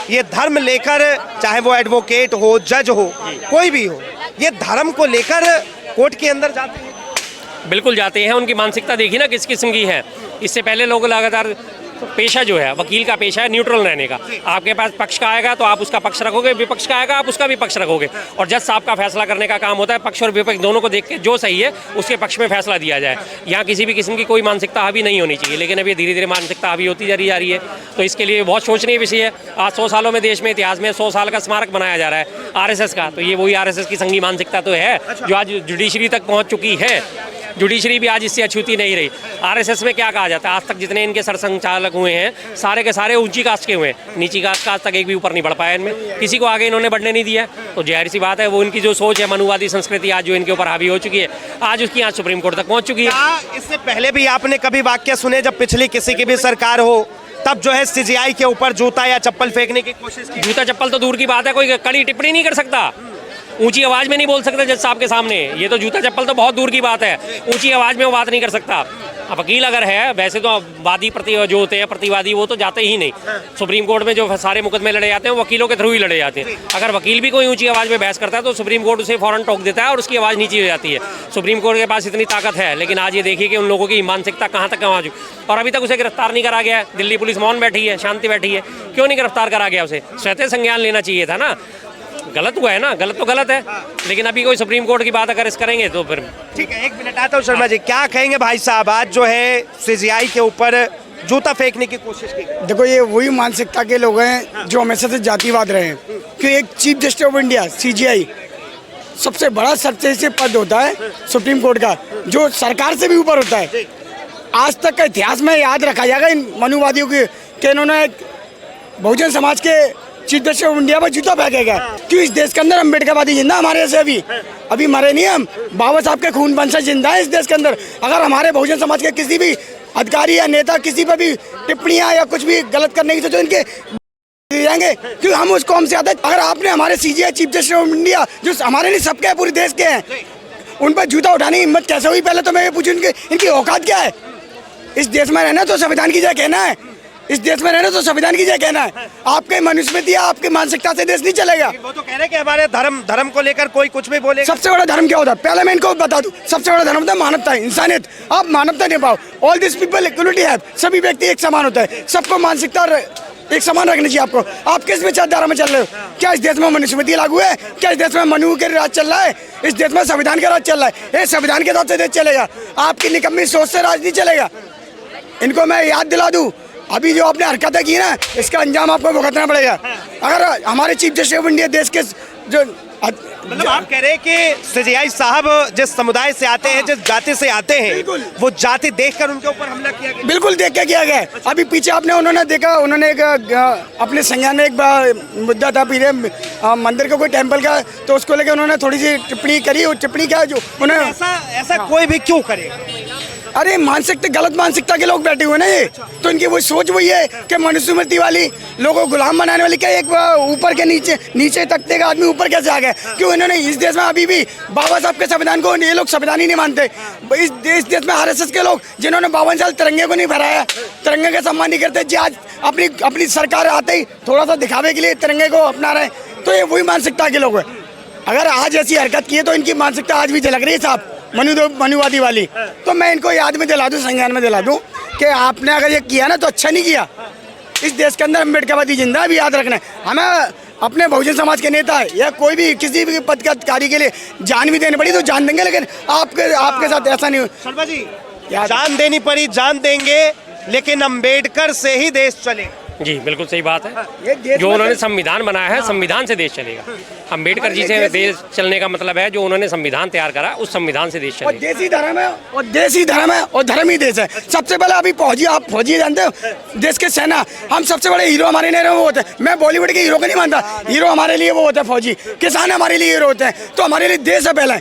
ये धर्म लेकर, चाहे वो एडवोकेट हो, जज हो, कोई भी हो, ये धर्म को लेकर कोर्ट के अंदर जाते हैं? बिल्कुल जाते हैं। उनकी मानसिकता देखिए ना किस किस्म की है। इससे पहले लोग लगातार पेशा जो है, वकील का पेशा है न्यूट्रल रहने का। आपके पास पक्ष का आएगा तो आप उसका पक्ष रखोगे, विपक्ष का आएगा आप उसका भी पक्ष रखोगे, और जज साहब का फैसला करने का काम होता है पक्ष और विपक्ष दोनों को देख के जो सही है उसके पक्ष में फैसला दिया जाए। यहाँ किसी भी किस्म की कोई मानसिकता हावी नहीं होनी चाहिए, लेकिन अभी धीरे धीरे मानसिकता हावी होती जा रही है। तो इसके लिए बहुत सोचनीय विषय है। आज 100 सालों में देश में इतिहास में 100 साल का स्मारक बनाया जा रहा है RSS का, तो ये वही RSS की संघी मानसिकता तो है जो आज जुडिशरी तक पहुँच चुकी है। जुडिशरी भी आज इससे अछूती नहीं रही। RSS में क्या कहा जाता है, आज तक जितने इनके सरसंघचालक हुए हैं सारे के सारे ऊंची कास्ट के हुए हैं, नीची कास्ट का आज तक एक भी ऊपर नहीं बढ़ पाया इनमें, किसी को आगे इन्होंने बढ़ने नहीं दिया। तो जाहिर सी बात है वो इनकी जो सोच है, मनुवादी संस्कृति आज जो इनके ऊपर हावी हो चुकी है, आज उसकी आज सुप्रीम कोर्ट तक पहुंच चुकी है। इससे पहले भी आपने कभी वाक्य सुने जब पिछली किसी की भी सरकार हो तब जो है CGI के ऊपर जूता या चप्पल फेंकने की कोशिश की? जूता चप्पल तो दूर की बात है, कोई कड़ी टिप्पणी नहीं कर सकता, ऊंची आवाज में नहीं बोल सकता जज साहब के सामने। ये तो जूता चप्पल तो बहुत दूर की बात है, ऊंची आवाज में वो बात नहीं कर सकता। अब वकील अगर है, वैसे तो वादी जो होते हैं प्रतिवादी, वो तो जाते ही नहीं। सुप्रीम कोर्ट में जो सारे मुकदमे लड़े जाते हैं वो वकीलों के थ्रू ही लड़े जाते हैं। अगर वकील भी कोई ऊंची आवाज में बहस करता है तो सुप्रीम कोर्ट उसे फौरन टोक देता है और उसकी आवाज़ नीचे हो जाती है। सुप्रीम कोर्ट के पास इतनी ताकत है, लेकिन आज ये देखिए कि उन लोगों की मानसिकता कहाँ तक पहुँच चुकी, और अभी तक उसे गिरफ्तार नहीं करा गया। दिल्ली पुलिस मौन बैठी है, शांति बैठी है, क्यों नहीं गिरफ्तार करा गया? उसे स्वतः संज्ञान लेना चाहिए था ना। गलत हुआ है ना, गलत तो गलत है, लेकिन अभी कोई सुप्रीम कोर्ट की बात अगर इस करेंगे तो फिर ठीक है। एक मिनट आता हूँ शर्मा जी, क्या कहेंगे भाई साहब? आज जो है CGI के ऊपर जूता फेंकने की कोशिश की। देखो ये वही मानसिकता के लोग हैं जो हमेशा से जातिवाद रहे हैं, कि एक chief justice of India CGI सबसे बड़ा सर्वश्रेष्ठ पद होता है सुप्रीम कोर्ट का, जो सरकार से भी ऊपर होता है। आज तक का इतिहास में याद रखा जाएगा इन मनुवादियों की कि इन्होंने बहुजन समाज के चीफ जस्टिस ऑफ इंडिया पर जूता फेंकेगा। क्यों? इस देश के अंदर अम्बेडकरवादी जिंदा हमारे से अभी मरे नहीं हम, बाबा साहब के खून वंशज जिंदा है इस देश के अंदर। अगर हमारे बहुजन समाज के किसी भी अधिकारी या नेता किसी पर भी टिप्पणियां या कुछ भी गलत करने की सोचो, इनके जाएंगे, क्यों? हम उस कौम से आते। अगर आपने हमारे CGI chief justice of India जो हमारे लिए सबके पूरे देश के हैं, उन पर जूता उठाने की हिम्मत कैसे हुई? पहले तो मैं ये पूछूं इनकी औकात क्या है? इस देश में रहना तो संविधान की जय कहना है, इस देश में रहना तो संविधान की जय कहना है। आपके मनुस्मृति या आपकी मानसिकता से देश नहीं चलेगा। वो तो कह रहे हैं कि हमारे धर्म को लेकर कोई कुछ भी बोले। सबसे बड़ा धर्म क्या होता है? पहले मैं इनको बता दूं, सबसे बड़ा धर्म होता है मानवता, इंसानियत। आप मानवता नहीं पाओ, ऑल दिस पीपल इक्वलिटी है, सभी व्यक्ति एक समान होता है, सबको मानसिकता एक समान रखनी चाहिए आपको। आप किस विचारधारा में चल रहे हो? क्या इस देश में मनुस्मृति लागू है? क्या इस देश में मनु के राज चल रहा है? इस देश में संविधान का राज चल रहा है। ये संविधान के हिसाब से देश चलेगा, आपकी निकम्मी सोच से राज नहीं चलेगा। इनको मैं याद दिला दूं, अभी जो आपने हरकतें की ना, इसका अंजाम आपको भुगतना पड़ेगा। अगर हमारे चीफ जस्टिस ऑफ इंडिया देश के जो मतलब आप कह रहे हैं कि CGI साहब जिस समुदाय से आते हैं, जिस जाति से आते हैं, वो जाति देखकर उनके ऊपर हमला किया गया? बिल्कुल देख के किया गया। अभी पीछे आपने उन्होंने देखा, उन्होंने एक अपने संज्ञान में एक मुद्दा था पीछे मंदिर का कोई टेम्पल का, तो उसको लेकर उन्होंने थोड़ी सी टिप्पणी करी। और टिप्पणी क्या जो उन्होंने ऐसा कोई भी क्यों करे? अरे मानसिकता, गलत मानसिकता के लोग बैठे हुए ना ये, तो इनकी वो सोच वही है कि मनुस्मृति वाली, लोगों को गुलाम बनाने वाली। क्या एक ऊपर के नीचे तकते का आदमी ऊपर कैसे आ गया? क्यों? इन्होंने इस देश में अभी भी बाबा साहब के संविधान को, ये लोग संविधान ही नहीं मानते। इस देश में RSS के लोग जिन्होंने 52 साल तिरंगे को नहीं फहराया, तिरंगे का सम्मान नहीं करते, आज अपनी सरकार आते ही थोड़ा सा दिखावे के लिए तिरंगे को अपना रहे, तो ये वही मानसिकता के लोग है। अगर आज ऐसी हरकत की है तो इनकी मानसिकता आज भी झलक रही है साहब, मनुवादी वाली। तो मैं इनको याद में दिला दूं, संज्ञान में दिला दूं कि आपने अगर ये किया ना तो अच्छा नहीं किया। इस देश के अंदर अम्बेडकरवादी जिंदा भी याद रखना है। हमें अपने बहुजन समाज के नेता या कोई भी किसी भी पद के अधिकारी के लिए जान भी देनी पड़ी तो जान देंगे, लेकिन आपके साथ ऐसा नहीं। शर्मा जी, जान देनी पड़ी जान देंगे, लेकिन अम्बेडकर से ही देश चले। जी बिल्कुल सही बात है। जो उन्होंने संविधान बनाया है, संविधान से देश चलेगा। अम्बेडकर जी से देश चलने का मतलब है जो उन्होंने संविधान तैयार करा, उस संविधान से देश चलेगा। और देसी धर्म है, और देसी धर्म है, और धर्म ही देश है। सबसे पहले अभी फौजी, आप फौजी जानते हो, देश के सेना, हम सबसे बड़े हीरो हमारे लिए वो होते हैं। मैं बॉलीवुड के हीरो को नहीं मानता, हीरो हमारे लिए वो होता है फौजी, किसान हमारे लिए हीरो होते हैं। तो हमारे लिए देश है पहले,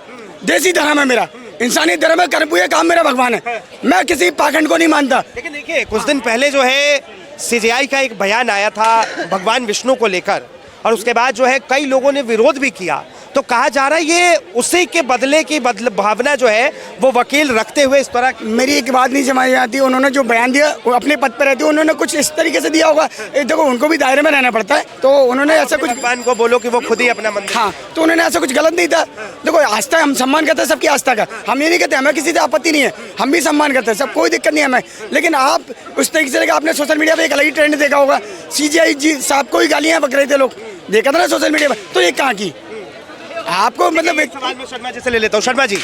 देसी धर्म है मेरा, इंसानी धर्म है, कर्म हुए काम मेरा भगवान है। मैं किसी पाखंड को नहीं मानता। लेकिन देखिए कुछ दिन पहले जो है CGI का एक बयान आया था भगवान विष्णु को लेकर, और उसके बाद जो है कई लोगों ने विरोध भी किया। तो कहा जा रहा है ये उसी के बदले की भावना जो है वो वकील रखते हुए इस तरह मेरी एक बात नहीं समझ आती, उन्होंने जो बयान दिया वो अपने पद पर रहते उन्होंने कुछ इस तरीके से दिया होगा। देखो उनको भी दायरे में रहना पड़ता है, तो उन्होंने ऐसा कुछ भगवान को बोलो कि वो खुद ही अपना मंदिर। हाँ, तो उन्होंने ऐसा कुछ गलत नहीं था। देखो आस्था, हम सम्मान करते हैं सबकी आस्था का, हम ये नहीं कहते, हमें किसी से आपत्ति नहीं है, हम भी सम्मान करते हैं, सब कोई दिक्कत नहीं है हमें। लेकिन आप उस तरीके से आपने सोशल मीडिया पे एक अलग ही ट्रेंड देखा होगा, CGI जी साहब को ही गालियाँ बक रहे थे लोग, देखा था ना सोशल मीडिया पर, तो ये कहाँ की आपको मतलब एक सवाल मैं शर्मा जी से ले लेता हूँ। शर्मा जी,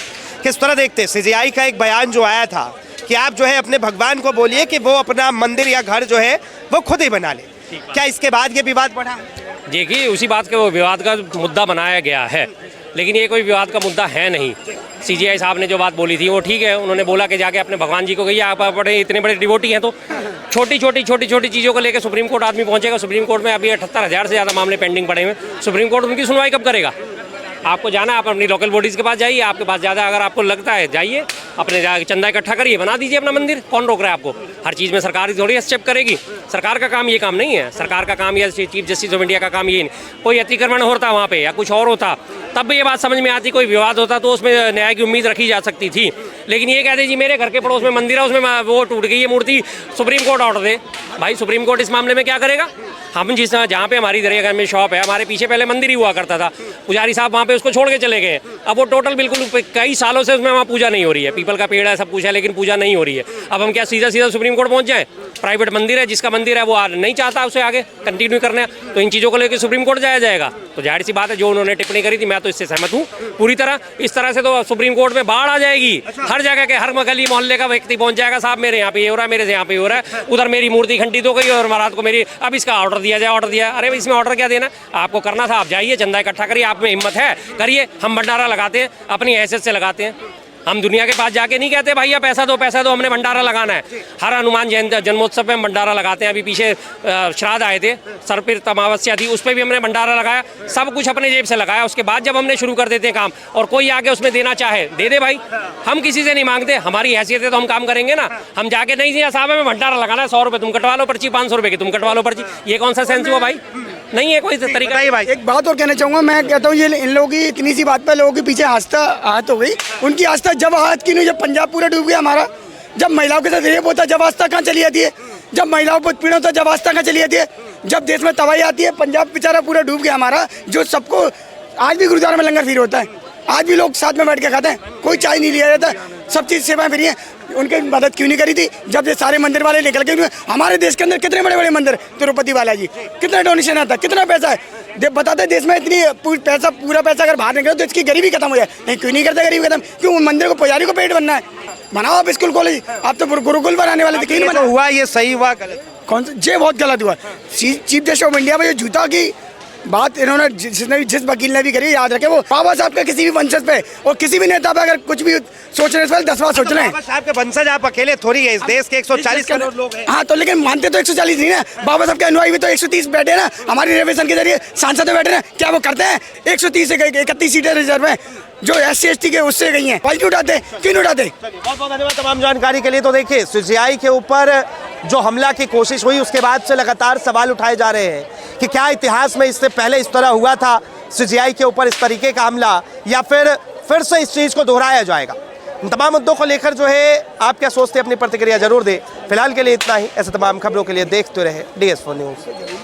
किस तरह देखते हैं CGI का एक बयान जो आया था कि आप जो है अपने भगवान को बोलिए कि वो अपना मंदिर या घर जो है वो खुद ही बना ले, क्या इसके बाद ये विवाद बढ़ा? देखिए उसी बात के वो विवाद का मुद्दा बनाया गया है, लेकिन ये कोई विवाद का मुद्दा है नहीं। CGI साहब ने जो बात बोली थी वो ठीक है, उन्होंने बोला कि जाके अपने भगवान जी को कहिए, आप बड़े इतने बड़े डिवोटी हैं तो छोटी छोटी चीज़ों को लेकर सुप्रीम कोर्ट आदमी पहुंचेगा। सुप्रीम कोर्ट में अभी 78,000 से ज़्यादा मामले पेंडिंग पड़े हुए, सुप्रीम कोर्ट उनकी सुनवाई कब करेगा? आपको जाना, आप अपनी लोकल बॉडीज़ के पास जाइए, आपके पास ज़्यादा अगर आपको लगता है जाइए, अपने जाके चंदा इकट्ठा करिए, बना दीजिए अपना मंदिर, कौन रोक रहा है आपको? हर चीज़ में सरकार थोड़ी हस्तक्षेप करेगी, सरकार का काम ये काम नहीं है। सरकार का काम या चीफ जस्टिस ऑफ इंडिया का काम ये नहीं। कोई अतिक्रमण होता वहाँ पे या कुछ और होता तब भी ये बात समझ में आती, कोई विवाद होता तो उसमें न्याय की उम्मीद रखी जा सकती थी। लेकिन ये कहते जी मेरे घर के पड़ोस में मंदिर है, उसमें वो टूट गई है मूर्ति, सुप्रीम कोर्ट ऑर्डर दे। भाई सुप्रीम कोर्ट इस मामले में क्या करेगा? हम जिस जहाँ पे हमारी दरियागंज में शॉप है, हमारे पीछे पहले मंदिर ही हुआ करता था, पुजारी साहब वहाँ पे उसको छोड़ के चले गए। अब वो टोटल बिल्कुल कई सालों से उसमें वहाँ पूजा नहीं हो रही है, पीपल का पेड़ है, सब कुछ है, लेकिन पूजा नहीं हो रही है। अब हम क्या सीधा सुप्रीम कोर्ट पहुँच जाएँ? प्राइवेट मंदिर है, जिसका मंदिर है वो नहीं चाहता उसे आगे कंटिन्यू करना, तो इन चीज़ों को लेकर सुप्रीम कोर्ट जाया जाएगा। तो जाहिर सी बात है जो उन्होंने टिप्पणी करी थी मैं तो इससे सहमत हूँ पूरी तरह। इस तरह से तो सुप्रीम कोर्ट में बाढ़ आ जाएगी, हर जगह के हर गली मोहल्ले का व्यक्ति पहुंच जाएगा, साहब मेरे यहाँ पे ये हो रहा है, मेरे से यहाँ पे हो रहा है, उधर मेरी मूर्ति खंडित हो गई और महाराज को मेरी अब इसका ऑर्डर दिया जाए, ऑर्डर दिया। अरे इसमें ऑर्डर क्या देना, आपको करना था आप जाइए, चंदा इकट्ठा करिए, आप में हिम्मत है करिए। हम भंडारा लगाते हैं, अपनी हैसियत से लगाते हैं, हम दुनिया के पास जाके नहीं कहते भैया पैसा दो, हमने भंडारा लगाना है। हर हनुमान जयंती जन्मोत्सव में हम भंडारा लगाते हैं। अभी पीछे श्राद्ध आए थे, सरपिर अमावस्या थी, उस पर भी हमने भंडारा लगाया, सब कुछ अपने जेब से लगाया। उसके बाद जब हमने शुरू कर देते हैं काम और कोई आगे उसमें देना चाहे दे दे भाई, हम किसी से नहीं मांगते, हमारी हैसियत है तो हम काम करेंगे ना। हम जाके नहीं जी साहब हमें भंडारा लगाना है, 100 रुपये तुम कटवा लो पर्ची, 500 रुपये की तुम कटवा लो पर्ची, ये कौन सा सेंस हुआ भाई? नहीं है कोई तरीका ही भाई। एक बात और कहना चाहूँगा, मैं कहता हूँ ये इन लोगों की इतनी सी बात पे लोगों के पीछे आहत हो गई। उनकी आस्था जब आहत की नहीं, जब पंजाब पूरा डूब गया हमारा, जब महिलाओं के साथ रेप होता जब आस्था कहाँ चली जाती है, जब महिलाओं पर उत्पीड़न होता जब आस्था कहाँ चली जाती है, जब देश में तबाही आती है, पंजाब बेचारा पूरा डूब गया हमारा, जो सबको आज भी गुरुद्वारा में लंगर फिर होता है, आज भी लोग साथ में बैठ के खाते हैं, कोई चाय नहीं लिया जाता, सब चीज़ सेवाएं फ्री हैं। उनकी मदद क्यों नहीं करी थी जब ये सारे मंदिर वाले निकल के? हमारे देश के अंदर कितने बड़े बड़े मंदिर, तिरुपति बालाजी, कितना डोनेशन आता है, कितना पैसा है, बताते देश में इतनी पूरा पैसा अगर बाहर निकले तो इसकी गरीबी खत्म हो जाए। नहीं, क्यों नहीं करते गरीबी खत्म? क्यों मंदिर को पुजारी को पेट बनना है? बनाओ आप स्कूल कॉलेज, आप तो गुरुकुल बनाने वाले थे, क्यों नहीं? हुआ ये सही हुआ गलत? कौन सा? ये बहुत गलत हुआ। चीफ जस्टिस ऑफ इंडिया में जो जूता की बात इन्होंने जिस वकील ने भी करी, याद रखे वो बाबा साहब के किसी भी वंशज पे और किसी भी नेता पे अगर कुछ भी सोचने से पहले 10 बार सोच लें। बाबा साहब के वंशज आप अकेले थोड़ी है, इस देश के 140 करोड़ लोग हैं। हाँ, तो लेकिन मानते तो 140 नहीं ना, बाबा साहब के अनुयायी भी तो 130 बैठे ना, हमारी रिजर्वेशन के जरिए सांसद बैठे ना, क्या वो करते हैं? 130 से 31 सीटें रिजर्व है जो SC ST के उससे गई हैं, क्यों उठाते, क्यों उठाते? बहुत बहुत धन्यवाद तमाम जानकारी के लिए। तो देखिए CGI के ऊपर जो हमला की कोशिश हुई उसके बाद से लगातार सवाल उठाए जा रहे हैं कि क्या इतिहास में इससे पहले इस तरह हुआ था CGI के ऊपर इस तरीके का हमला, या फिर से इस चीज़ को दोहराया जाएगा। इन तमाम मुद्दों को लेकर जो है आप क्या सोचते हैं, अपनी प्रतिक्रिया जरूर दें। फिलहाल के लिए इतना ही। ऐसे तमाम खबरों के लिए देखते रहे DS4 न्यूज़।